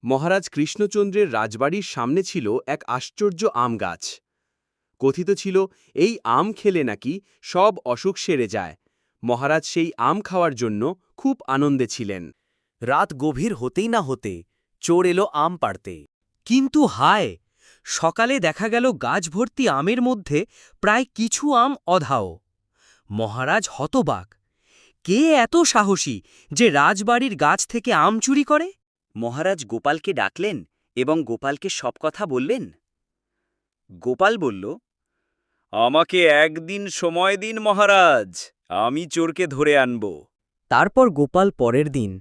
মহারাজ কৃষ্ণচন্দ্রের রাজবাড়ির সামনে ছিল এক আশ্চর্য আম গাছ। কথিত ছিল এই আম খেলে নাকি সব অসুখ সেরে যায়। মহারাজ সেই আম খাওয়ার জন্য খুব আনন্দে ছিলেন। রাত গভীর হতেই না হতে চোর এলো আম পাড়তে। কিন্তু হায়, সকালে দেখা গেল গাছ ভর্তি আমের মধ্যে প্রায় কিছু আম অধাও। মহারাজ হতবাক। কে এত সাহসী যে রাজবাড়ির গাছ থেকে আম চুরি করে? মহারাজ গোপালকে ডাকলেন এবং গোপালকে সব কথা বললেন। গোপাল বলল, আমাকে একদিন সময় দিন মহারাজ, আমি চোরকে ধরে আনব। তারপর গোপাল পরের দিন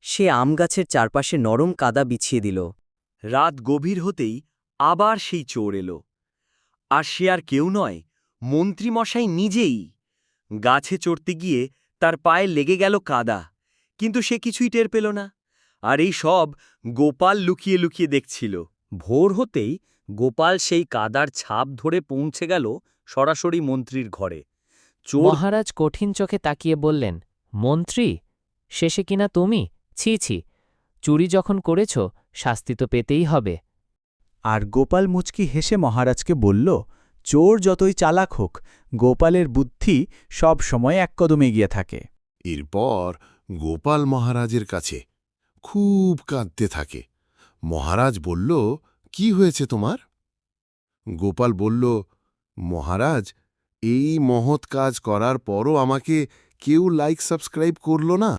সে আম গাছের চারপাশে নরম কাদা বিছিয়ে দিল। রাত গভীর হতেই আবার সেই চোর এলো। আর সে আর কেউ নয়, মন্ত্রীমশাই নিজেই। গাছে চড়তে গিয়ে তার পায়ে লেগে গেল কাদা, কিন্তু সে কিছুই টের পেল না। আর এই সব গোপাল লুকিয়ে লুকিয়ে দেখছিল। ভোর হতেই গোপাল সেই কাদার ছাপ ধরে পৌঁছে গেল সরাসরি মন্ত্রীর ঘরে। চোর মহারাজ কঠিন চোখে তাকিয়ে বললেন, মন্ত্রী, শেষে কিনা তুমি? ছি ছি, চুরি যখন করেছ শাস্তি তো পেতেই হবে। আর গোপাল মুচকি হেসে মহারাজকে বলল, চোর যতই চালাক হোক, গোপালের বুদ্ধি সব সময় এক কদম এগিয়ে থাকে। এরপর গোপাল মহারাজের কাছে খুব কাঁদতে থাকে। মহারাজ বলল, কি হয়েছে তোমার? গোপাল বলল, মহারাজ, এই মহৎ কাজ করার পরও আমাকে কেউ লাইক সাবস্ক্রাইব করল না।